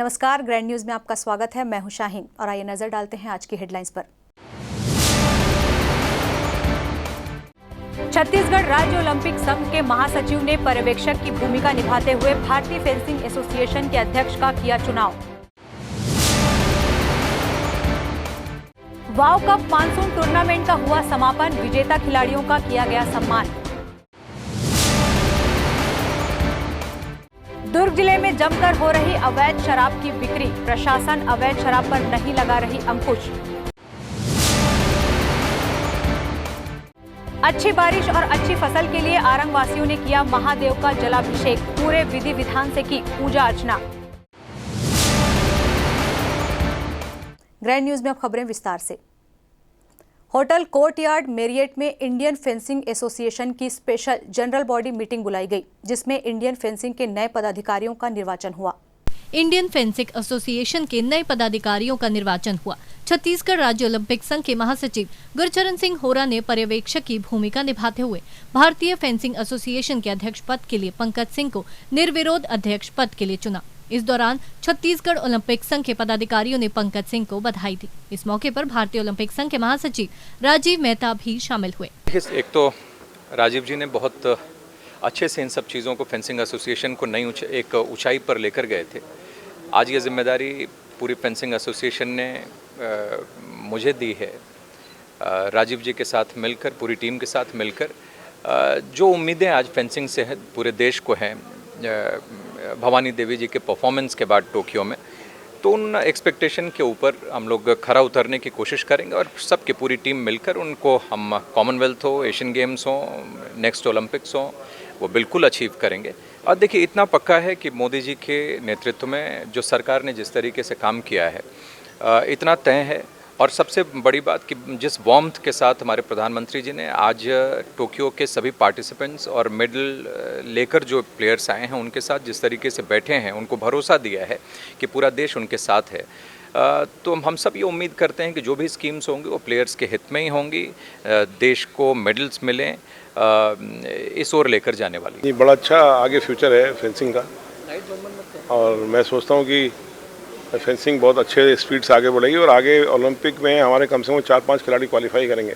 नमस्कार, grand news में आपका स्वागत है। मैं हूं शाहीन और आइए नजर डालते हैं आज की हेडलाइंस पर। छत्तीसगढ़ राज्य ओलंपिक संघ के महासचिव ने पर्यवेक्षक की भूमिका निभाते हुए भारतीय फेंसिंग एसोसिएशन के अध्यक्ष का किया चुनाव। वाव कप मानसून टूर्नामेंट का हुआ समापन, विजेता खिलाड़ियों का किया गया सम्मान। दुर्ग जिले में जमकर हो रही अवैध शराब की बिक्री, प्रशासन अवैध शराब पर नहीं लगा रही अंकुश। अच्छी बारिश और अच्छी फसल के लिए आरंग वासियों ने किया महादेव का जलाभिषेक, पूरे विधि विधान से की पूजा अर्चना। ग्रैंड न्यूज में अब खबरें विस्तार से। होटल कोर्टयार्ड मेरियट में इंडियन फेंसिंग एसोसिएशन की स्पेशल जनरल बॉडी मीटिंग बुलाई गई, जिसमें इंडियन फेंसिंग के नए पदाधिकारियों का निर्वाचन हुआ। इंडियन फेंसिंग एसोसिएशन के नए पदाधिकारियों का निर्वाचन हुआ। छत्तीसगढ़ राज्य ओलंपिक संघ के महासचिव गुरचरण सिंह होरा ने पर्यवेक्षक की भूमिका निभाते हुए भारतीय फेंसिंग एसोसिएशन के अध्यक्ष पद के लिए पंकज सिंह को निर्विरोध अध्यक्ष पद के लिए चुना। इस दौरान छत्तीसगढ़ ओलंपिक संघ के पदाधिकारियों ने पंकज सिंह को बधाई दी। इस मौके पर भारतीय ओलंपिक संघ के महासचिव राजीव मेहता भी शामिल हुए। एक तो राजीव जी ने बहुत अच्छे से इन सब चीज़ों को फेंसिंग एसोसिएशन को नई एक ऊंचाई पर लेकर गए थे। आज ये जिम्मेदारी पूरी फेंसिंग एसोसिएशन ने मुझे दी है। राजीव जी के साथ मिलकर, पूरी टीम के साथ मिलकर जो उम्मीदें आज फेंसिंग से हैं पूरे देश को हैं, भवानी देवी जी के परफॉर्मेंस के बाद टोक्यो में, तो उन एक्सपेक्टेशन के ऊपर हम लोग खरा उतरने की कोशिश करेंगे और सबकी पूरी टीम मिलकर उनको हम कॉमनवेल्थ हो, एशियन गेम्स हो, नेक्स्ट ओलंपिक्स हो, वो बिल्कुल अचीव करेंगे। और देखिए, इतना पक्का है कि मोदी जी के नेतृत्व में जो सरकार ने जिस तरीके से काम किया है, इतना तय है। और सबसे बड़ी बात कि जिस वार्मथ के साथ हमारे प्रधानमंत्री जी ने आज टोक्यो के सभी पार्टिसिपेंट्स और मेडल लेकर जो प्लेयर्स आए हैं उनके साथ जिस तरीके से बैठे हैं, उनको भरोसा दिया है कि पूरा देश उनके साथ है, तो हम सब ये उम्मीद करते हैं कि जो भी स्कीम्स होंगी वो प्लेयर्स के हित में ही होंगी, देश को मेडल्स मिलें, इस ओर लेकर जाने वाली। बड़ा अच्छा आगे फ्यूचर है फेंसिंग का और मैं सोचता हूँ कि फेंसिंग बहुत अच्छे स्पीड से आगे बढ़ेगी और आगे ओलंपिक में हमारे कम से कम 4-5 खिलाड़ी क्वालिफाई करेंगे,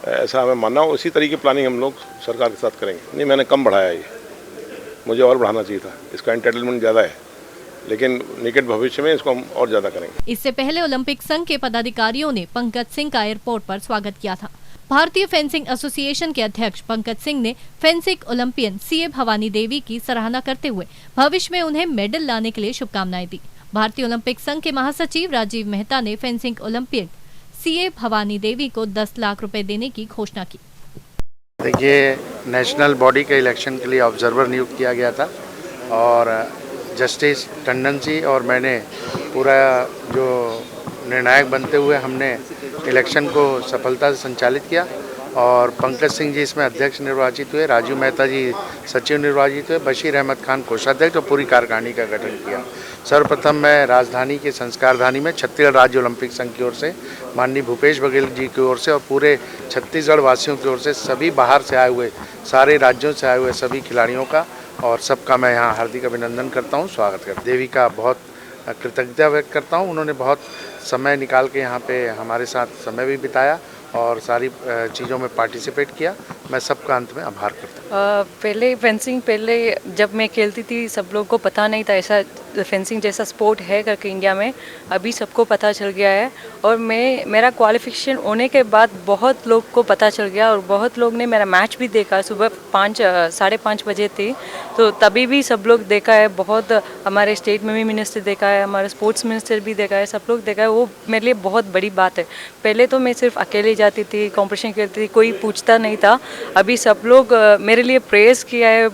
ऐसा हमें मानना। उसी तरीके प्लानिंग हम लोग सरकार के साथ करेंगे। नहीं, मैंने कम बढ़ाया, ये मुझे और बढ़ाना चाहिए था, इसका एंटाइटलमेंट ज़्यादा है, लेकिन निकट भविष्य में इसको हम और ज़्यादा करेंगे। इससे पहले ओलंपिक संघ के पदाधिकारियों ने पंकज सिंह का एयरपोर्ट पर स्वागत किया था। भारतीय फेंसिंग एसोसिएशन के अध्यक्ष पंकज सिंह ने fencing Olympian CA Bhavani Devi की सराहना करते हुए भविष्य में उन्हें मेडल लाने के लिए शुभकामनाएं दी। भारतीय ओलंपिक संघ के महासचिव राजीव मेहता ने fencing Olympian CA Bhavani Devi को 10 लाख रुपए देने की घोषणा की। देखिए, नेशनल बॉडी के इलेक्शन के लिए ऑब्जर्वर नियुक्त किया गया था और जस्टिस टंडन जी और मैंने पूरा जो निर्णायक बनते हुए हमने इलेक्शन को सफलता से संचालित किया और पंकज सिंह जी इसमें अध्यक्ष निर्वाचित हुए, राजीव मेहता जी सचिव निर्वाचित हुए, बशीर अहमद खान कोषाध्यक्ष और पूरी कार्यकारिणी का गठन किया। सर्वप्रथम मैं राजधानी के संस्कारधानी में छत्तीसगढ़ राज्य ओलंपिक संघ की ओर से, माननीय भूपेश बघेल जी की ओर से और पूरे छत्तीसगढ़ वासियों की ओर से, सभी बाहर से आए हुए, सारे राज्यों से आए हुए सभी खिलाड़ियों का और सबका मैं यहाँ हार्दिक अभिनंदन करता हूँ, स्वागत करता हूँ। देवी का बहुत कृतज्ञता व्यक्त करता हूँ। उन्होंने बहुत समय निकाल के यहाँ पे हमारे साथ समय भी बिताया और सारी चीज़ों में पार्टिसिपेट किया। मैं सबका अंत में आभार करता हूँ। पहले फेंसिंग जब मैं खेलती थी सब लोगों को पता नहीं था ऐसा फेंसिंग जैसा स्पोर्ट है करके इंडिया में। अभी सबको पता चल गया है और मेरा क्वालिफिकेशन होने के बाद बहुत लोग को पता चल गया और बहुत लोग ने मेरा मैच भी देखा। सुबह 5:30 बजे थी तो तभी भी सब लोग देखा है। बहुत हमारे स्टेट में भी मिनिस्टर देखा है, हमारे स्पोर्ट्स मिनिस्टर भी देखा है, सब लोग देखा है। वो मेरे लिए बहुत बड़ी बात है। पहले तो मैं सिर्फ अकेले जाती थी, कॉम्पिटिशन खेलती थी, कोई पूछता नहीं था। अभी सब लोग मेरे लिए प्रेज़ किया है।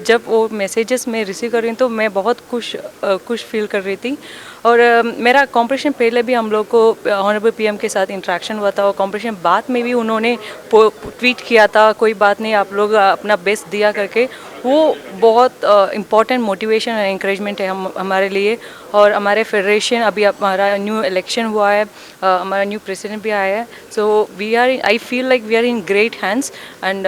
जब वो मैसेजेस मैं रिसीव कर रही हूँ तो मैं बहुत खुश फील कर रही थी। और मेरा कॉम्पिटिशन पहले भी हम लोग को ऑनरेबल पीएम के साथ इंटरेक्शन हुआ था और कॉम्पिटिशन बाद में भी उन्होंने ट्वीट किया था, कोई बात नहीं आप लोग अपना बेस्ट दिया करके। वो बहुत इम्पोर्टेंट मोटिवेशन और इंकरेजमेंट है हमारे लिए। और हमारे फेडरेशन, अभी हमारा न्यू इलेक्शन हुआ है, हमारा न्यू प्रेसिडेंट भी आया है, so I feel like we are in great hands. And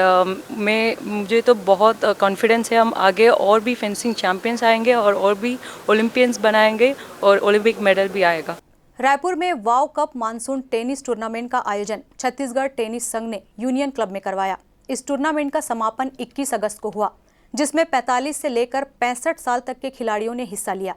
मुझे तो बहुत कॉन्फिडेंस है, हम आगे और भी फेंसिंग चैम्पियंस आएंगे और भी ओलंपियंस बनाएंगे और ओलंपिक मेडल भी आएगा। रायपुर में वाव कप मानसून टेनिस टूर्नामेंट का आयोजन छत्तीसगढ़ टेनिस संघ ने यूनियन क्लब में करवाया। इस टूर्नामेंट का समापन 21 अगस्त को हुआ, जिसमें 45 से लेकर 65 साल तक के खिलाड़ियों ने हिस्सा लिया।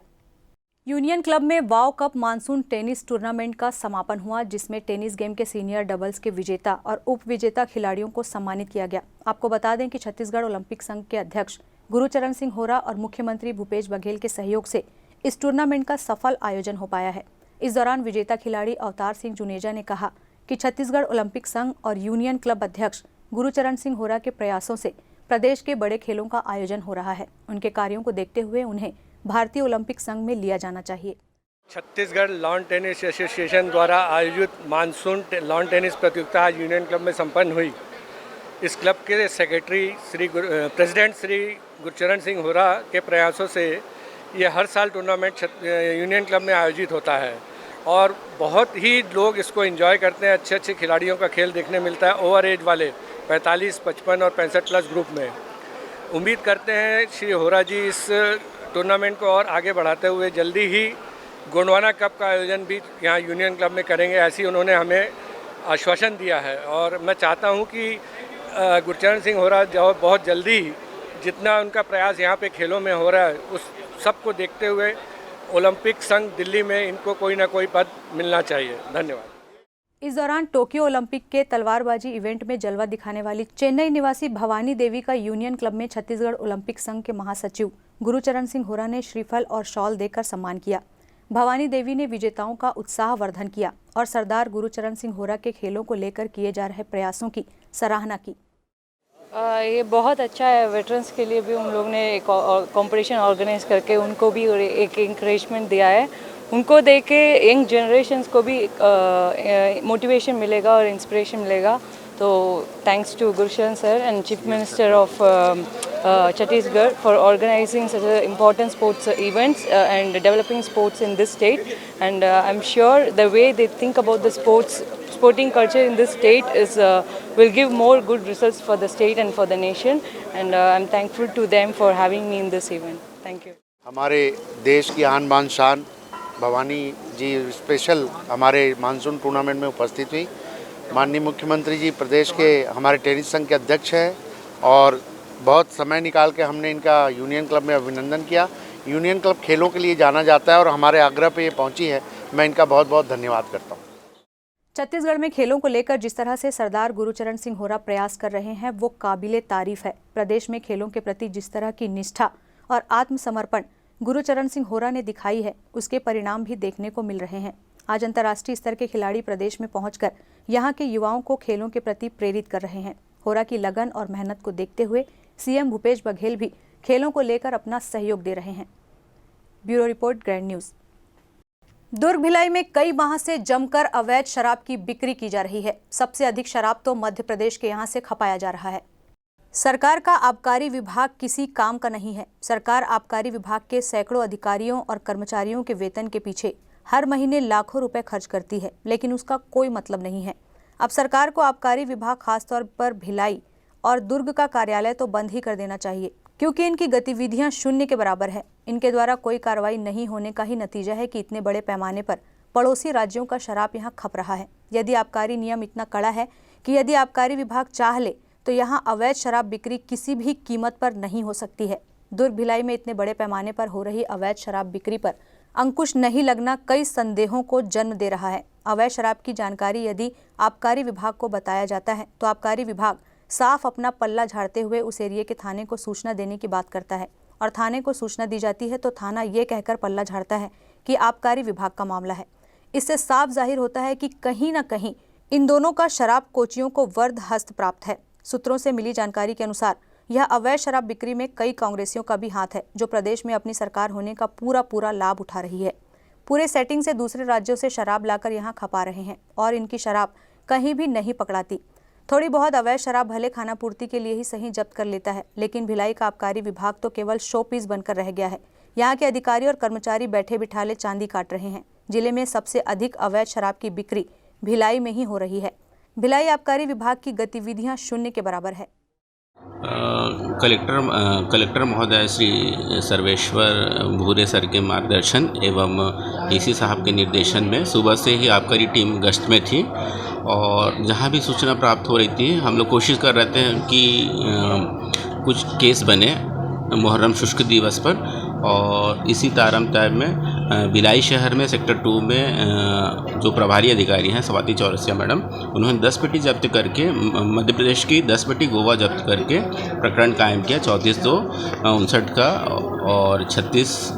यूनियन क्लब में वाव कप मानसून टेनिस टूर्नामेंट का समापन हुआ, जिसमें टेनिस गेम के सीनियर डबल्स के विजेता और उप विजेता खिलाड़ियों को सम्मानित किया गया। आपको बता दें कि छत्तीसगढ़ ओलंपिक संघ के अध्यक्ष गुरुचरण सिंह होरा और मुख्यमंत्री भूपेश बघेल के सहयोग से इस टूर्नामेंट का सफल आयोजन हो पाया है। इस दौरान विजेता खिलाड़ी अवतार सिंह जुनेजा ने कहा कि छत्तीसगढ़ ओलंपिक संघ और यूनियन क्लब अध्यक्ष गुरुचरण सिंह होरा के प्रयासों से प्रदेश के बड़े खेलों का आयोजन हो रहा है। उनके कार्यों को देखते हुए उन्हें भारतीय ओलंपिक संघ में लिया जाना चाहिए। छत्तीसगढ़ लॉन टेनिस एसोसिएशन द्वारा आयोजित मानसून लॉन टेनिस प्रतियोगिता आज यूनियन क्लब में संपन्न हुई। इस क्लब के सेक्रेटरी प्रेसिडेंट श्री गुरचरण सिंह होरा के प्रयासों से ये हर साल टूर्नामेंट यूनियन क्लब में आयोजित होता है और बहुत ही लोग इसको एंजॉय करते हैं। अच्छे अच्छे खिलाड़ियों का खेल देखने मिलता है ओवर एज वाले 45, 55 और 65 प्लस ग्रुप में। उम्मीद करते हैं श्री होरा जी इस टूर्नामेंट को और आगे बढ़ाते हुए जल्दी ही गोंडवाना कप का आयोजन भी यहाँ यूनियन क्लब में करेंगे, ऐसी उन्होंने हमें आश्वासन दिया है। और मैं चाहता हूँ कि गुरचरण सिंह होरा जो बहुत जल्दी जितना उनका प्रयास यहाँ पे खेलों में हो रहा है उस सबको देखते हुए ओलंपिक संघ दिल्ली में इनको कोई ना कोई पद मिलना चाहिए। धन्यवाद। इस दौरान टोक्यो ओलंपिक के तलवारबाजी इवेंट में जलवा दिखाने वाली चेन्नई निवासी भवानी देवी का यूनियन क्लब में छत्तीसगढ़ ओलंपिक संघ के महासचिव गुरुचरण सिंह होरा ने श्रीफल और शॉल देकर सम्मान किया। भवानी देवी ने विजेताओं का उत्साहवर्धन किया और सरदार गुरुचरण सिंह होरा के खेलों को लेकर किए जा रहे प्रयासों की सराहना की। ये बहुत अच्छा है, वेटरन्स के लिए भी उन लोग ने एक कंपटीशन ऑर्गेनाइज करके उनको भी एक इंकरेजमेंट दिया है। उनको देख के यंग जनरेशन्स को भी मोटिवेशन मिलेगा और इंस्पिरेशन मिलेगा। तो thanks to Gurcharan sir and chief minister of Chhattisgarh for organizing such important sports events and developing sports in this state. And I'm sure the way they think about the sporting culture in this state will give more good results for the state and for the nation. And I'm thankful to them for having me in this event. Thank you. हमारे देश की आन बान शान भवानी जी special हमारे monsoon tournament में उपस्थित हुई। माननीय मुख्यमंत्री जी प्रदेश के हमारे टेनिस संघ के अध्यक्ष हैं और बहुत समय निकाल के हमने इनका यूनियन क्लब में अभिनंदन किया। यूनियन क्लब खेलों के लिए जाना जाता है और हमारे आग्रह पे ये पहुंची है। मैं इनका बहुत बहुत धन्यवाद करता हूं। छत्तीसगढ़ में खेलों को लेकर जिस तरह से सरदार गुरुचरण सिंह होरा प्रयास कर रहे हैं वो काबिले तारीफ है। प्रदेश में खेलों के प्रति जिस तरह की निष्ठा और आत्मसमर्पण गुरुचरण सिंह होरा ने दिखाई है, उसके परिणाम भी देखने को मिल रहे हैं। आज अंतर्राष्ट्रीय स्तर के खिलाड़ी प्रदेश में पहुंचकर यहाँ के युवाओं को खेलों के प्रति प्रेरित कर रहे हैं। होरा की लगन और मेहनत को देखते हुए सीएम भूपेश बघेल भी खेलों को लेकर अपना सहयोग दे रहे हैं। Bureau report, grand news. Durg Bhilai में कई माह से जमकर अवैध शराब की बिक्री की जा रही है। सबसे अधिक शराब तो मध्य प्रदेश के यहाँ से खपाया जा रहा है। सरकार का आबकारी विभाग किसी काम का नहीं है। सरकार आबकारी विभाग के सैकड़ों अधिकारियों और कर्मचारियों के वेतन के पीछे हर महीने लाखों रुपए खर्च करती है, लेकिन उसका कोई मतलब नहीं है। अब सरकार को आबकारी विभाग खासतौर पर भिलाई और दुर्ग का कार्यालय तो बंद ही कर देना चाहिए, क्योंकि इनकी गतिविधियां शून्य के बराबर है। इनके द्वारा कोई कार्रवाई नहीं होने का ही नतीजा है कि इतने बड़े पैमाने पर पड़ोसी राज्यों का शराब यहाँ खप रहा है। यदि आबकारी नियम इतना कड़ा है कि यदि आबकारी विभाग चाह ले तो यहाँ अवैध शराब बिक्री किसी भी कीमत पर नहीं हो सकती है। दुर्ग भिलाई में इतने बड़े पैमाने पर हो रही अवैध शराब बिक्री पर अंकुश नहीं लगना कई संदेहों को जन्म दे रहा है। अवैध शराब की जानकारी यदि आबकारी विभाग को बताया जाता है तो आबकारी विभाग साफ अपना पल्ला झाड़ते हुए उस एरिया के थाने को सूचना देने की बात करता है, और थाने को सूचना दी जाती है तो थाना ये कहकर पल्ला झाड़ता है कि आबकारी विभाग का मामला है। इससे साफ जाहिर होता है कि कहीं ना कहीं इन दोनों का शराब कोचियों को वर्द हस्त प्राप्त है। सूत्रों से मिली जानकारी के अनुसार यह अवैध शराब बिक्री में कई कांग्रेसियों का भी हाथ है, जो प्रदेश में अपनी सरकार होने का पूरा लाभ उठा रही है। पूरे सेटिंग से दूसरे राज्यों से शराब लाकर यहाँ खपा रहे हैं और इनकी शराब कहीं भी नहीं पकड़ाती। थोड़ी बहुत अवैध शराब भले खानापूर्ति के लिए ही सही जब्त कर लेता है, लेकिन भिलाई का आबकारी विभाग तो केवल शो पीस बनकर रह गया है। यहाँ के अधिकारी और कर्मचारी बैठे बिठाले चांदी काट रहे हैं। जिले में सबसे अधिक अवैध शराब की बिक्री भिलाई में ही हो रही है। भिलाई आबकारी विभाग की गतिविधियां शून्य के बराबर है। कलेक्टर महोदय श्री सर्वेश्वर भूरे सर के मार्गदर्शन एवं डीसी साहब के निर्देशन में सुबह से ही आबकारी टीम गश्त में थी और जहां भी सूचना प्राप्त हो रही थी हम लोग कोशिश कर रहे थे कि कुछ केस बने मुहर्रम शुष्क दिवस पर। और इसी तारमताब में भिलाई शहर में सेक्टर 2 में जो प्रभारी अधिकारी हैं स्वाति चौरसिया मैडम, उन्होंने 10 पेटी जब्त करके मध्य प्रदेश की 10 पेटी गोवा जब्त करके प्रकरण कायम किया 34/2/59 का और 36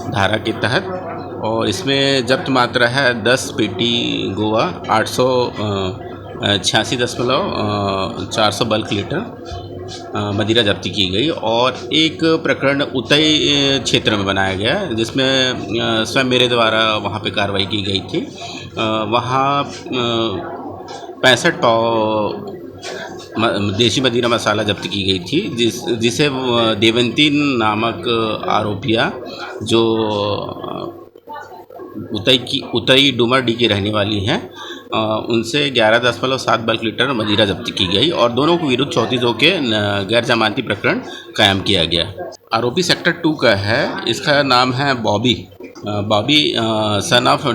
धारा के तहत। और इसमें जब्त मात्रा है 10 पेटी गोवा, 886.400 बल्क लीटर मदिरा जब्ती की गई। और एक प्रकरण उतई क्षेत्र में बनाया गया जिसमें स्वयं मेरे द्वारा वहाँ पे कार्रवाई की गई थी। वहाँ 65 पाव देशी मदिरा मसाला जब्त की गई थी, जिसे देवंती नामक आरोपिया जो उतई डुमरडी की रहने वाली हैं, उनसे 11.7 बल्क लीटर मदिरा जब्त की गई और दोनों को विरुद्ध 34 के गैर जमानती प्रकरण कायम किया गया। आरोपी सेक्टर 2 का है, इसका नाम है बॉबी सन ऑफ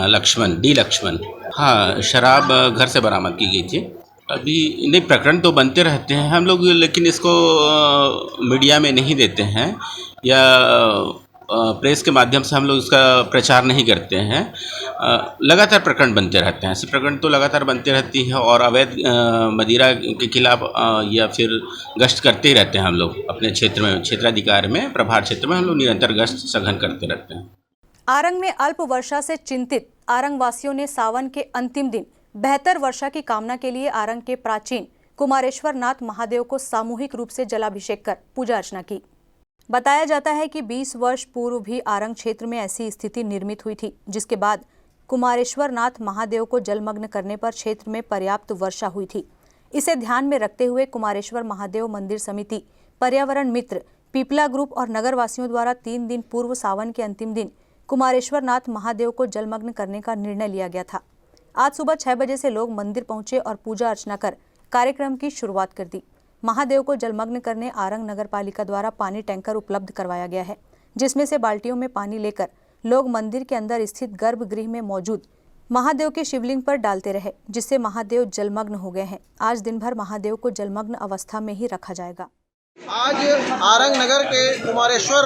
लक्ष्मण। हाँ, शराब घर से बरामद की गई थी। अभी नहीं, प्रकरण तो बनते रहते हैं हम लोग, लेकिन इसको मीडिया में नहीं देते हैं या प्रेस के माध्यम से हम लोग इसका प्रचार नहीं करते हैं। लगातार प्रकरण बनते रहते हैं, ऐसे प्रकरण तो लगातार बनते रहती है और अवैध मदिरा के खिलाफ या फिर गश्त करते ही रहते हैं हम लोग अपने क्षेत्र में, क्षेत्राधिकार में, प्रभार क्षेत्र में हम लोग निरंतर गश्त सघन करते रहते हैं। आरंग में अल्प वर्षा से चिंतित आरंग वासियों ने सावन के अंतिम दिन बेहतर वर्षा की कामना के लिए आरंग के प्राचीन कुमारेश्वर नाथ महादेव को सामूहिक रूप से जलाभिषेक कर पूजा अर्चना की। बताया जाता है कि 20 वर्ष पूर्व भी आरंग क्षेत्र में ऐसी स्थिति निर्मित हुई थी, जिसके बाद कुमारेश्वर नाथ महादेव को जलमग्न करने पर क्षेत्र में पर्याप्त वर्षा हुई थी। इसे ध्यान में रखते हुए कुमारेश्वर महादेव मंदिर समिति, पर्यावरण मित्र, पीपला ग्रुप और नगरवासियों द्वारा 3 दिन पूर्व सावन के अंतिम दिन कुमारेश्वर नाथ महादेव को जलमग्न करने का निर्णय लिया गया था। आज सुबह 6 बजे से लोग मंदिर पहुंचे और पूजा अर्चना कर कार्यक्रम की शुरुआत कर दी। महादेव को जलमग्न करने आरंग नगर पालिका द्वारा पानी टैंकर उपलब्ध करवाया गया है, जिसमें से बाल्टियों में पानी लेकर लोग मंदिर के अंदर स्थित गर्भगृह में मौजूद महादेव के शिवलिंग पर डालते रहे, जिससे महादेव जलमग्न हो गए हैं। आज दिन भर महादेव को जलमग्न अवस्था में ही रखा जाएगा। आज आरंग नगर के कुमारेश्वर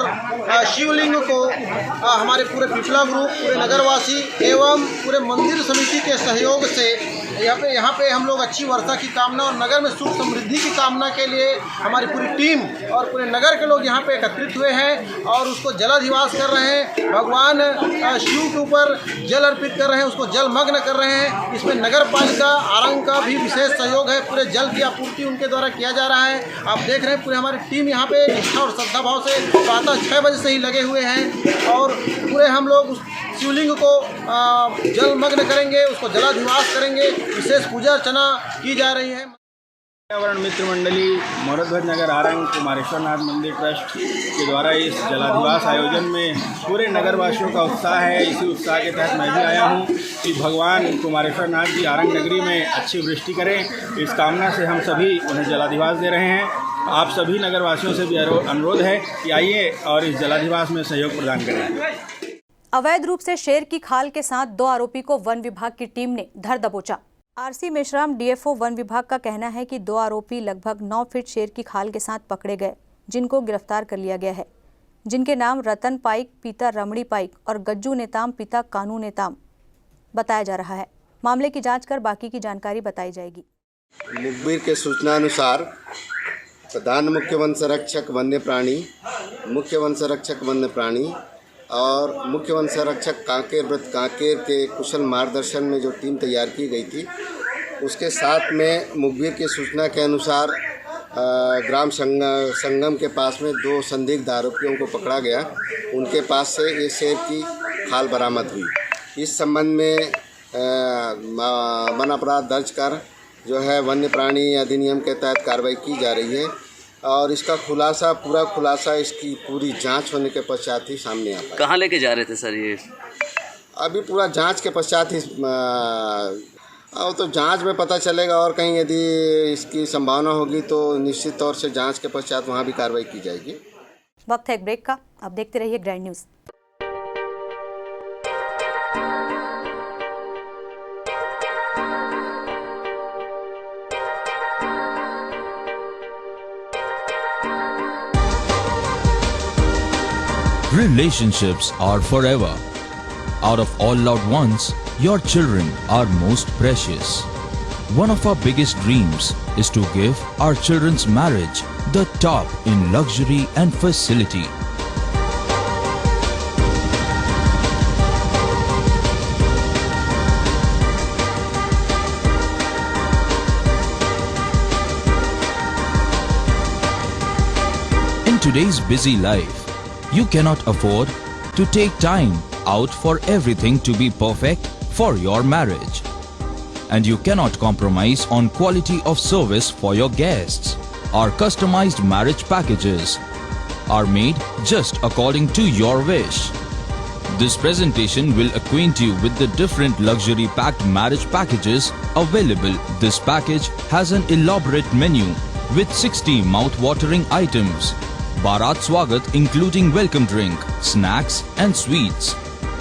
शिवलिंग को हमारे पूरे पिछला ग्रुप, पूरे नगरवासी एवं पूरे मंदिर समिति के सहयोग से यहाँ पे हम लोग अच्छी वर्षा की कामना और नगर में सुख समृद्धि की कामना के लिए हमारी पूरी टीम और पूरे नगर के लोग यहाँ पे एकत्रित हुए हैं और उसको जलाधिवास कर रहे हैं। भगवान शिव के ऊपर जल अर्पित कर रहे हैं, उसको जलमग्न कर रहे हैं। इसमें नगर पालिका आरंग का भी विशेष सहयोग है, पूरे जल की आपूर्ति उनके द्वारा किया जा रहा है। आप देख रहे हैं पूरे हमारी टीम यहाँ पे निष्ठा और श्रद्धा भाव से प्रातः 6 बजे से ही लगे हुए हैं और पूरे हम लोग उस शिवलिंग को जलमग्न करेंगे, उसको जलाधिवास करेंगे। विशेष पूजा अर्चना की जा रही है। पर्यावरण मित्र मंडली मोहरध्वज नगर आरंग कुमारेश्वर नाथ मंदिर ट्रस्ट के द्वारा इस जलाधिवास आयोजन में पूरे नगरवासियों का उत्साह है। इसी उत्साह के तहत मैं भी आया हूँ कि भगवान कुमारेश्वर नाथ जी आरंग नगरी में अच्छी वृष्टि करें। इस कामना से हम सभी उन्हें जलाधिवास दे रहे हैं। आप सभी नगरवासियों से भी अनुरोध है कि आइए और इस जलाधिवास में सहयोग प्रदान करें। अवैध रूप से शेर की खाल के साथ 2 आरोपी को वन विभाग की टीम ने धर दबोचा। आरसी मेश्राम डीएफओ वन विभाग का कहना है कि 2 आरोपी लगभग 9 फीट शेर की खाल के साथ पकड़े गए, जिनको गिरफ्तार कर लिया गया है, जिनके नाम रतन पाइक पिता रमणी पाइक और गज्जू नेताम पिता कानू नेताम बताया जा रहा है। मामले की जांच कर बाकी की जानकारी बताई जाएगी। मुखबिर के सूचनानुसार प्रधान मुख्य वन संरक्षक वन्य प्राणी, मुख्य वन संरक्षक वन्य प्राणी और मुख्य वन संरक्षक कांकेर व्रत कांकेर के कुशल मार्गदर्शन में जो टीम तैयार की गई थी, उसके साथ में मुखबिर की सूचना के अनुसार ग्राम संगम के पास में 2 संदिग्ध आरोपियों को पकड़ा गया। उनके पास से ये शेर की खाल बरामद हुई। इस संबंध में वन अपराध दर्ज कर जो है वन्य प्राणी अधिनियम के तहत कार्रवाई की जा रही है और इसका पूरा खुलासा इसकी पूरी जांच होने के पश्चात ही सामने आता है। कहाँ लेके जा रहे थे सर ये? अभी पूरा जांच के पश्चात ही और तो जांच में पता चलेगा और कहीं यदि इसकी संभावना होगी तो निश्चित तौर से जांच के पश्चात वहाँ भी कार्रवाई की जाएगी। वक्त है एक ब्रेक का, अब देखते रहिए grand news. Relationships are forever. Out of all loved ones, your children are most precious. One of our biggest dreams is to give our children's marriage the top in luxury and facility. In today's busy life, you cannot afford to take time out for everything to be perfect for your marriage. And you cannot compromise on quality of service for your guests. Our customized marriage packages are made just according to your wish. This presentation will acquaint you with the different luxury packed marriage packages available. This package has an elaborate menu with 60 mouth-watering items. Bharat Swagat including welcome drink, snacks and sweets.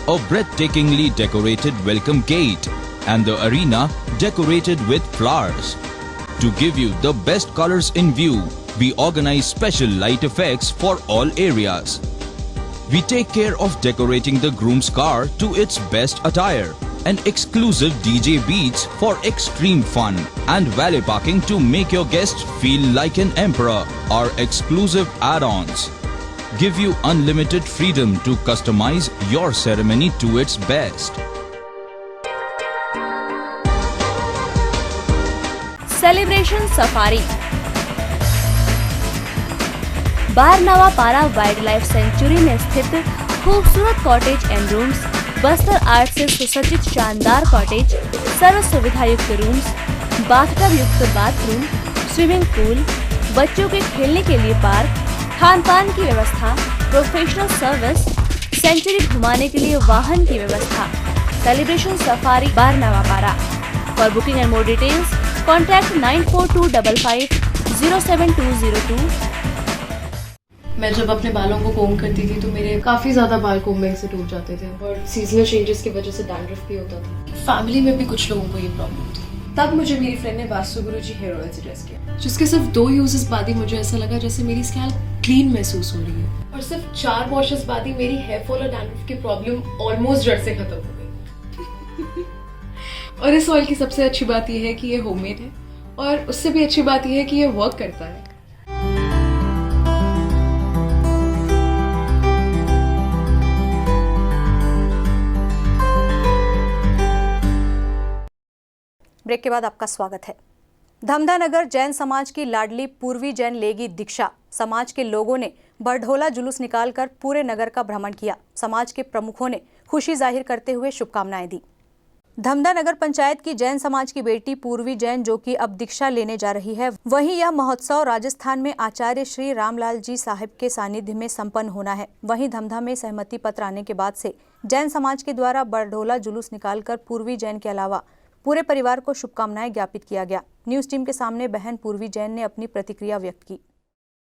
A breathtakingly decorated welcome gate and the arena decorated with flowers. To give you the best colors in view, we organize special light effects for all areas. We take care of decorating the groom's car to its best attire and exclusive DJ beats for extreme fun and valet parking to make your guests feel like an emperor. Our exclusive add-ons give you unlimited freedom to customize your ceremony to its best. Celebration safari Barnawapara wild life sanctuary में स्थित खूबसूरत cottage and rooms, Bastar art से सुसज्जित शानदार cottage, सर्व सुविधा युक्त rooms, bathtub युक्त बाथरूम, स्विमिंग पूल, बच्चों के खेलने के लिए पार्क, खान पान की व्यवस्था, प्रोफेशनल सर्विस, सेंचुरी घुमाने के लिए वाहन की व्यवस्था। सेलिब्रेशन सफारी बारनावा पारा। For booking and more details contact 9425507202। मैं जब अपने बालों को कोम करती थी तो मेरे काफ़ी ज़्यादा बाल कोम्बिंग से टूट जाते थे और सीजनल चेंजेस की वजह से डैंड्रफ भी होता था। फैमिली में भी कुछ लोगों को ये प्रॉब्लम थी। तब मुझे मेरी फ्रेंड ने वास्तु गुरुजी हेयर ऑयल सजेस्ट किया, जिसके सिर्फ 2 यूजेस बाद ही मुझे ऐसा लगा जैसे मेरी स्कैल्प क्लीन महसूस हो रही है और सिर्फ 4 वॉशेस बाद ही मेरी हेयर फॉल और डैंड्रफ की प्रॉब्लम ऑलमोस्ट जड़ से खत्म हो गई। और इस ऑयल की सबसे अच्छी बात यह है कि ये होममेड है और उससे भी अच्छी बात यह है कि ये वर्क करता है। ब्रेक के बाद आपका स्वागत है। धमधा नगर जैन समाज की लाडली पूर्वी जैन लेगी दीक्षा। समाज के लोगों ने बरढोला जुलूस निकालकर पूरे नगर का भ्रमण किया। समाज के प्रमुखों ने खुशी जाहिर करते हुए शुभकामनाएं दी। धमधा नगर पंचायत की जैन समाज की बेटी पूर्वी जैन जो कि अब दीक्षा लेने जा रही है, वहीं यह महोत्सव राजस्थान में आचार्य श्री रामलाल जी साहिब के सानिध्य में संपन्न होना है। वहीं धमधा में सहमति पत्र आने के बाद से जैन समाज के द्वारा बरढोला जुलूस निकालकर पूर्वी जैन के अलावा पूरे परिवार को शुभकामनाएं ज्ञापित किया गया। न्यूज टीम के सामने बहन पूर्वी जैन ने अपनी प्रतिक्रिया व्यक्त की।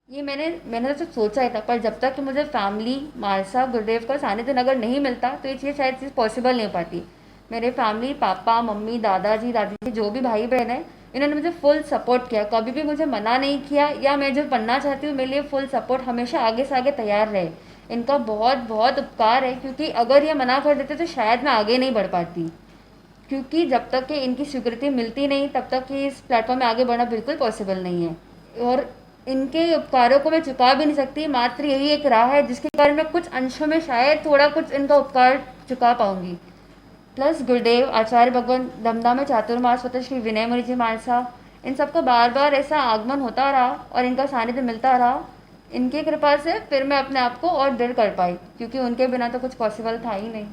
ये मैंने तो सोचा ही था, पर जब तक कि मुझे फैमिली मालसा गुरुदेव का सानिध्य नगर नहीं मिलता तो ये चीज़ शायद चीज़ पॉसिबल नहीं हो पाती। मेरे फैमिली पापा मम्मी दादाजी दादी जो भी भाई बहन है, इन्होंने मुझे फुल सपोर्ट किया, कभी भी मुझे मना नहीं किया, या मैं जो बनना चाहती हूँ मेरे लिए फुल सपोर्ट, हमेशा आगे से आगे तैयार रहे। इनका बहुत बहुत उपकार है, क्योंकि अगर ये मना कर देते तो शायद मैं आगे नहीं बढ़ पाती, क्योंकि जब तक कि इनकी स्वीकृति मिलती नहीं तब तक कि इस प्लेटफॉर्म में आगे बढ़ना बिल्कुल पॉसिबल नहीं है। और इनके उपकारों को मैं चुका भी नहीं सकती। मात्र यही एक राह है जिसके कारण मैं कुछ अंशों में शायद थोड़ा कुछ इनका उपकार चुका पाऊँगी। प्लस गुरुदेव आचार्य भगवान धमधा में चातुर्मास स्वतः श्री विनय मुनि जी मानसा, इन सबका बार बार ऐसा आगमन होता रहा और इनका सानिध्य मिलता रहा। इनकी कृपा से फिर मैं अपने आप को और दृढ़ कर पाई, क्योंकि उनके बिना तो कुछ पॉसिबल था ही नहीं।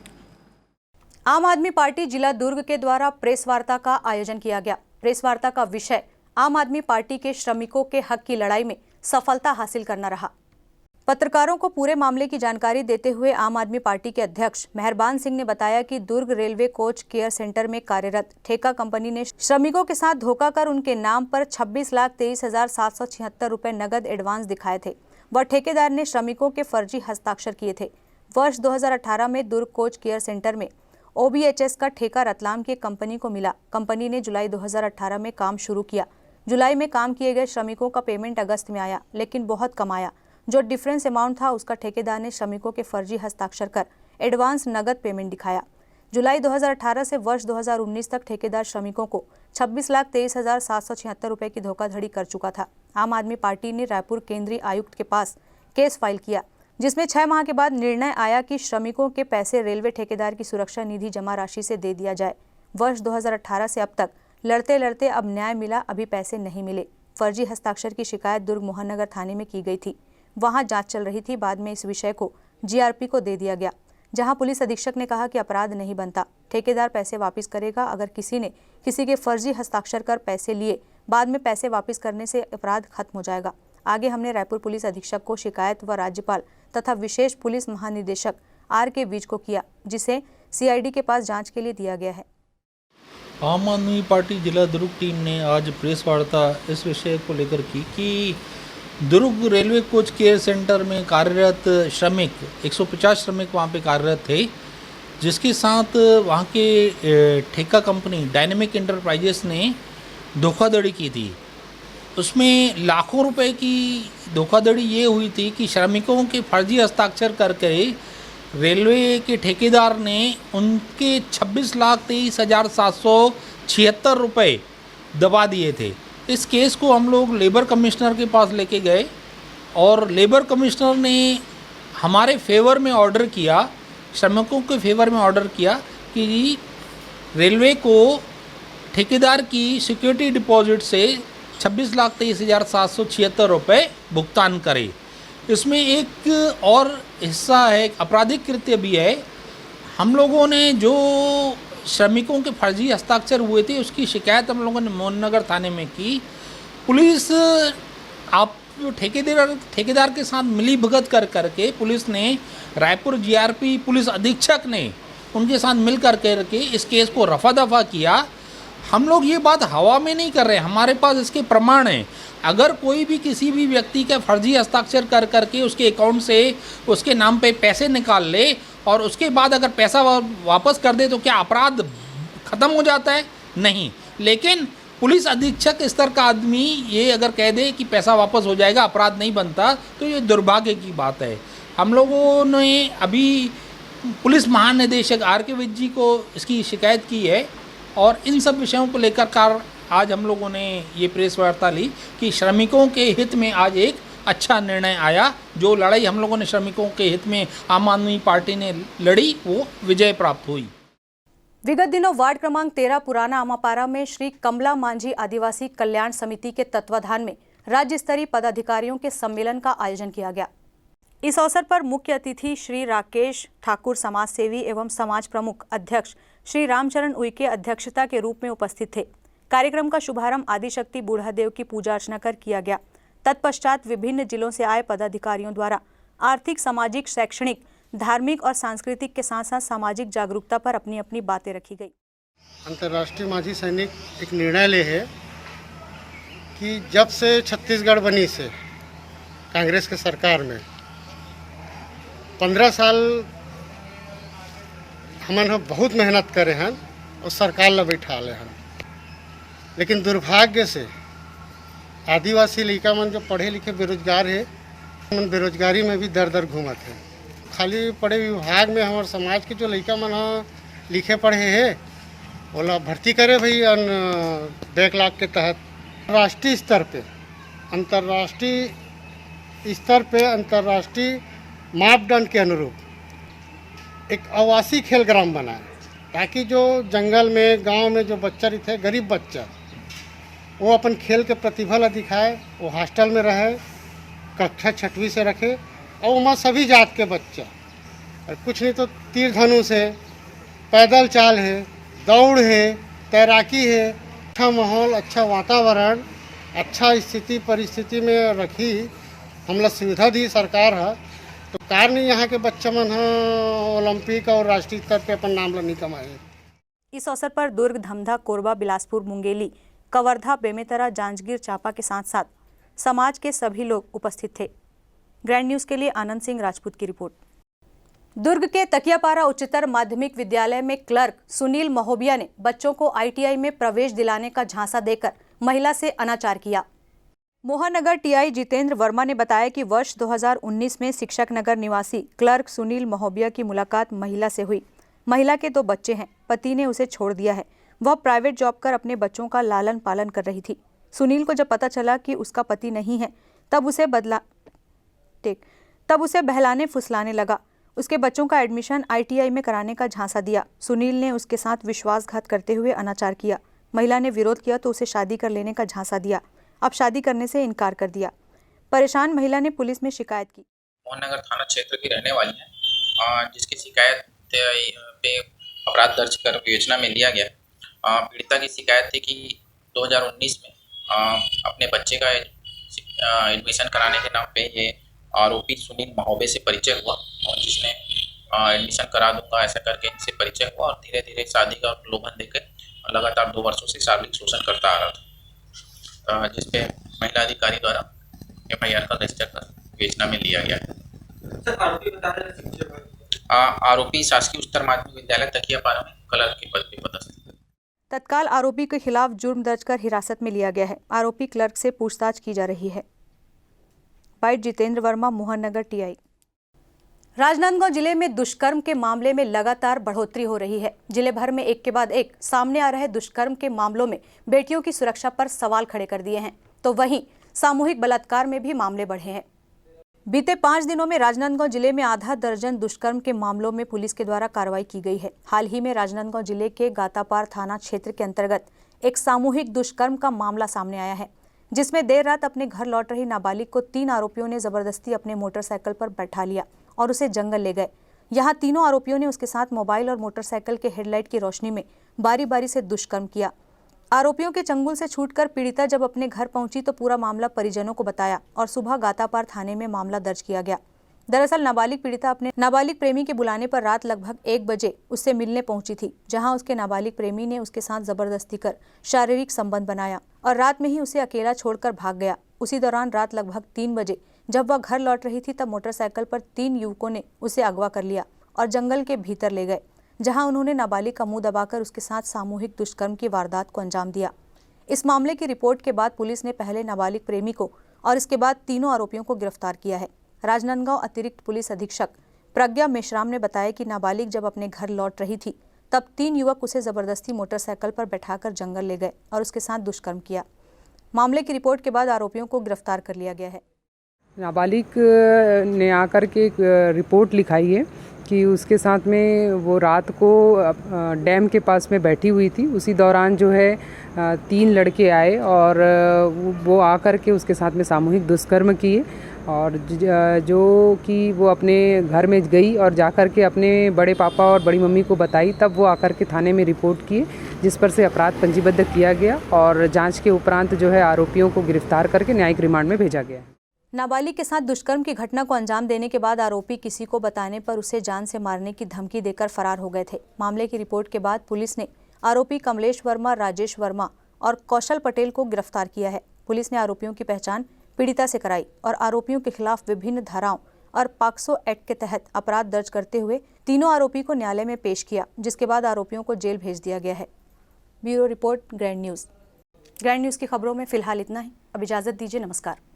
आम आदमी पार्टी जिला दुर्ग के द्वारा प्रेस वार्ता का आयोजन किया गया। प्रेस वार्ता का विषय आम आदमी पार्टी के श्रमिकों के हक की लड़ाई में सफलता हासिल करना रहा। पत्रकारों को पूरे मामले की जानकारी देते हुए आम आदमी पार्टी के अध्यक्ष मेहरबान सिंह ने बताया कि दुर्ग रेलवे कोच केयर सेंटर में कार्यरत ठेका कंपनी ने श्रमिकों के साथ धोखा कर उनके नाम पर 26,23,776 रुपए नगद एडवांस दिखाए थे। वह ठेकेदार ने श्रमिकों के फर्जी हस्ताक्षर किए थे। वर्ष 2018 में दुर्ग कोच केयर सेंटर में OBHS का ठेका रतलाम की एक कंपनी को मिला। कंपनी ने जुलाई 2018 में काम शुरू किया। जुलाई में काम किए गए श्रमिकों का पेमेंट अगस्त में आया, लेकिन बहुत कम आया। जो डिफरेंस अमाउंट था उसका ठेकेदार ने श्रमिकों के फर्जी हस्ताक्षर कर एडवांस नगद पेमेंट दिखाया। जुलाई 2018 से वर्ष 2019 तक ठेकेदार श्रमिकों को 26,23,776 रुपए की धोखाधड़ी कर चुका था। आम आदमी पार्टी ने रायपुर केंद्रीय आयुक्त के पास केस फाइल किया, जिसमें 6 माह के बाद निर्णय आया कि श्रमिकों के पैसे रेलवे ठेकेदार की सुरक्षा निधि जमा राशि से दे दिया जाए। वर्ष 2018 से अब तक लड़ते लड़ते अब न्याय मिला, अभी पैसे नहीं मिले। फर्जी हस्ताक्षर की शिकायत दुर्ग मोहननगर थाने में की गई थी। वहां जांच चल रही थी। बाद में इस विषय को GRP को दे दिया गया, जहां पुलिस अधीक्षक ने कहा कि अपराध नहीं बनता, ठेकेदार पैसे वापस करेगा। अगर किसी ने किसी के फर्जी हस्ताक्षर कर पैसे लिए, बाद में पैसे वापस करने से अपराध खत्म हो जाएगा। आगे हमने रायपुर पुलिस अधीक्षक को शिकायत व राज्यपाल तथा विशेष पुलिस महानिदेशक RK विज को किया, जिसे CID के पास जांच के लिए दिया गया है। आम आदमी पार्टी जिला दुर्ग टीम ने आज प्रेस वार्ता इस विषय को लेकर की कि दुर्ग रेलवे कोच केयर सेंटर में कार्यरत श्रमिक 150 श्रमिक वहाँ पे कार्यरत थे, जिसके साथ वहाँ के ठेका कंपनी डायनेमिक एंटरप्राइजेस ने धोखाधड़ी की थी। उसमें लाखों रुपए की धोखाधड़ी ये हुई थी कि श्रमिकों के फर्जी हस्ताक्षर करके रेलवे के ठेकेदार ने उनके 26,23,776 रुपये दबा दिए थे। इस केस को हम लोग लेबर कमिश्नर के पास लेके गए और लेबर कमिश्नर ने हमारे फेवर में ऑर्डर किया, श्रमिकों के फेवर में ऑर्डर किया कि रेलवे को ठेकेदार की सिक्योरिटी डिपॉजिट से 26,23,776 रुपये भुगतान करे। इसमें एक और हिस्सा है, आपराधिक कृत्य भी है। हम लोगों ने जो श्रमिकों के फर्जी हस्ताक्षर हुए थे उसकी शिकायत हम लोगों ने मोहननगर थाने में की। पुलिस आप ठेकेदार के साथ मिली भगत करके पुलिस ने रायपुर GRP पुलिस अधीक्षक ने उनके साथ मिल करके इस केस को रफा दफा किया। हम लोग ये बात हवा में नहीं कर रहे, हमारे पास इसके प्रमाण हैं। अगर कोई भी किसी भी व्यक्ति का फर्जी हस्ताक्षर करके उसके अकाउंट से उसके नाम पे पैसे निकाल ले और उसके बाद अगर पैसा वापस कर दे तो क्या अपराध ख़त्म हो जाता है? नहीं। लेकिन पुलिस अधीक्षक स्तर का आदमी ये अगर कह दे कि पैसा वापस हो जाएगा, अपराध नहीं बनता, तो ये दुर्भाग्य की बात है। हम लोगों ने अभी पुलिस महानिदेशक RK विज जी को इसकी शिकायत की है और इन सब विषयों को लेकर आज हम लोगों ने ये प्रेस वार्ता ली कि श्रमिकों के हित में आज एक अच्छा निर्णय आया। जो लड़ाई हम लोगों ने श्रमिकों के हित में आम आदमी पार्टी ने लड़ी, वो विजय प्राप्त हुई। विगत दिनों वार्ड क्रमांक 13 पुराना आमापारा में श्री कमला मांझी आदिवासी कल्याण समिति के तत्वाधान में राज्य स्तरीय पदाधिकारियों के सम्मेलन का आयोजन किया गया। इस अवसर पर मुख्य अतिथि श्री राकेश ठाकुर समाज सेवी एवं समाज प्रमुख अध्यक्ष श्री रामचरण उइके अध्यक्षता के रूप में उपस्थित थे। कार्यक्रम का शुभारंभ आदिशक्ति बूढ़ादेव की पूजा अर्चना कर किया गया। तत्पश्चात विभिन्न जिलों से आए पदाधिकारियों द्वारा आर्थिक, सामाजिक, शैक्षणिक, धार्मिक और सांस्कृतिक के साथ साथ सामाजिक जागरूकता पर अपनी अपनी बातें रखी गई। अंतर्राष्ट्रीय माझी सैनिक एक निर्णय ले है कि जब से छत्तीसगढ़ बनी से कांग्रेस के सरकार में 15 साल हमन बहुत मेहनत करे हैं और सरकार ला बैठा ले हैं, लेकिन दुर्भाग्य से आदिवासी लड़का मन जो पढ़े लिखे बेरोजगार है, मन बेरोजगारी में भी दर दर घूमत है। खाली पढ़े विभाग में हमारे समाज के जो लड़का मन लिखे पढ़े है ओला भर्ती करे भाई बैकलॉग के तहत। राष्ट्रीय स्तर पे अंतर्राष्ट्रीय मापदंड के अनुरूप एक आवासीय खेल ग्राउंड बनाए, ताकि जो जंगल में गांव में जो बच्चा रहते गरीब बच्चा वो अपन खेल के प्रतिभा ला दिखाए, वो हॉस्टल में रहे, कक्षा 6वीं से रखे और वहाँ सभी जात के बच्चा, और कुछ नहीं तो तीर धनुष है, पैदल चाल है, दौड़ है, तैराकी है, अच्छा माहौल, अच्छा वातावरण, अच्छा स्थिति परिस्थिति में रखी, हमला सुविधा दी सरकार है, तो कार नहीं यहाँ के बच्चा मन ओलंपिक और राष्ट्रीय स्तर पे अपन नाम नहीं कमाए। इस अवसर पर दुर्ग, धमधा, कोरबा, बिलासपुर, मुंगेली, कवर्धा, बेमेतरा, जांजगीर चांपा के साथ साथ समाज के सभी लोग उपस्थित थे। ग्रैंड न्यूज के लिए आनंद सिंह राजपूत की रिपोर्ट। दुर्ग के तकियापारा उच्चतर माध्यमिक विद्यालय में क्लर्क सुनील महोबिया ने बच्चों को आईटीआई में प्रवेश दिलाने का झांसा देकर महिला से अनाचार किया। मोहननगर टीआई जितेंद्र वर्मा ने बताया कि वर्ष 2019 में शिक्षक नगर निवासी क्लर्क सुनील महोबिया की मुलाकात महिला से हुई। महिला के 2 बच्चे हैं, पति ने उसे छोड़ दिया है। वह प्राइवेट जॉब कर अपने बच्चों का लालन पालन कर रही थी। सुनील को जब पता चला कि उसका पति नहीं है, तब उसे बहलाने फुसलाने लगा। उसके बच्चों का एडमिशन आईटीआई में कराने का झांसा दिया। सुनील ने उसके साथ विश्वासघात करते हुए अनाचार किया। महिला ने विरोध किया तो उसे शादी कर लेने का झांसा दिया। अब शादी करने से इनकार कर दिया। परेशान महिला ने पुलिस में शिकायत की। मोहननगर थाना क्षेत्र की रहने वाली है, जिसकी शिकायत पे अपराध दर्ज कर विवेचना में लिया गया। पीड़िता की शिकायत थी कि 2019 में अपने बच्चे का एडमिशन कराने के नाम पे ये आरोपी सुनील महोबे से परिचय हुआ और जिसने एडमिशन करा दूंगा ऐसा करके इनसे परिचय हुआ और धीरे धीरे शादी का प्रलोभन देकर लगातार 2 वर्षों से शारीरिक शोषण करता आ रहा था, जिसपे महिला अधिकारी द्वारा FIR का रजिस्टर कर विवेचना में लिया गया है। आरोपी शासकीय उच्चतर माध्यमिक विद्यालय तकियापारा में क्लर्क के पद पर पदस्थ। तत्काल आरोपी के खिलाफ जुर्म दर्ज कर हिरासत में लिया गया है। आरोपी क्लर्क से पूछताछ की जा रही है। Byte Jitendra Verma, Mohannagar TI. राजनांदगांव जिले में दुष्कर्म के मामले में लगातार बढ़ोतरी हो रही है। जिले भर में एक के बाद एक सामने आ रहे दुष्कर्म के मामलों में बेटियों की सुरक्षा पर सवाल खड़े कर दिए हैं, तो वहीं सामूहिक बलात्कार में भी मामले बढ़े हैं। बीते 5 दिनों में राजनांदगांव जिले में आधा दर्जन दुष्कर्म के मामलों में पुलिस के द्वारा कार्रवाई की गई है। हाल ही में राजनांदगांव जिले के गातापार थाना क्षेत्र के अंतर्गत एक सामूहिक दुष्कर्म का मामला सामने आया है, जिसमें देर रात अपने घर लौट रही नाबालिग को 3 आरोपियों ने जबरदस्ती अपने मोटरसाइकिल पर बैठा लिया और उसे जंगल ले गए। यहां तीनों आरोपियों ने उसके साथ मोबाइल और मोटरसाइकिल के हेडलाइट की रोशनी में बारी बारी से दुष्कर्म किया। आरोपियों के चंगुल से छूटकर पीड़िता जब अपने घर पहुंची तो पूरा मामला परिजनों को बताया और सुबह गातापार थाने में मामला दर्ज किया गया। दरअसल नाबालिग पीड़िता अपने नाबालिग प्रेमी के बुलाने पर रात लगभग 1 बजे उससे मिलने पहुंची थी, जहां उसके नाबालिग प्रेमी ने उसके साथ जबरदस्ती कर शारीरिक संबंध बनाया और रात में ही उसे अकेला छोड़कर भाग गया। उसी दौरान रात लगभग 3 बजे जब वह घर लौट रही थी तब मोटरसाइकिल पर 3 युवकों ने उसे अगवा कर लिया और जंगल के भीतर ले गए, जहां उन्होंने नाबालिग का मुंह दबाकर उसके साथ सामूहिक दुष्कर्म की वारदात को अंजाम दिया। इस मामले की रिपोर्ट के बाद पुलिस ने पहले नाबालिग प्रेमी को और इसके बाद तीनों आरोपियों को गिरफ्तार किया है। राजनांदगांव अतिरिक्त पुलिस अधीक्षक प्रज्ञा मेश्राम ने बताया कि नाबालिग जब अपने घर लौट रही थी तब 3 युवक उसे जबरदस्ती मोटरसाइकिल पर बैठाकर जंगल ले गए और उसके साथ दुष्कर्म किया। मामले की रिपोर्ट के बाद आरोपियों को गिरफ्तार कर लिया गया है। नाबालिग ने आकर के एक रिपोर्ट लिखाई है कि उसके साथ में वो रात को डैम के पास में बैठी हुई थी। उसी दौरान जो है 3 लड़के आए और वो आकर के उसके साथ में सामूहिक दुष्कर्म किए और जो कि वो अपने घर में गई और जाकर के अपने बड़े पापा और बड़ी मम्मी को बताई, तब वो आकर के थाने में रिपोर्ट किए, जिस पर से अपराध पंजीबद्ध किया गया और जांच के उपरांत जो है आरोपियों को गिरफ्तार करके न्यायिक रिमांड में भेजा गया। नाबालिग के साथ दुष्कर्म की घटना को अंजाम देने के बाद आरोपी किसी को बताने पर उसे जान से मारने की धमकी देकर फरार हो गए थे। मामले की रिपोर्ट के बाद पुलिस ने आरोपी कमलेश वर्मा, राजेश वर्मा और कौशल पटेल को गिरफ्तार किया है। पुलिस ने आरोपियों की पहचान पीड़िता से कराई और आरोपियों के खिलाफ विभिन्न धाराओं और पॉक्सो एक्ट के तहत अपराध दर्ज करते हुए तीनों आरोपी को न्यायालय में पेश किया, जिसके बाद आरोपियों को जेल भेज दिया गया है। Bureau report, grand news. Grand news की खबरों में फिलहाल इतना ही। अब इजाजत दीजिए, नमस्कार।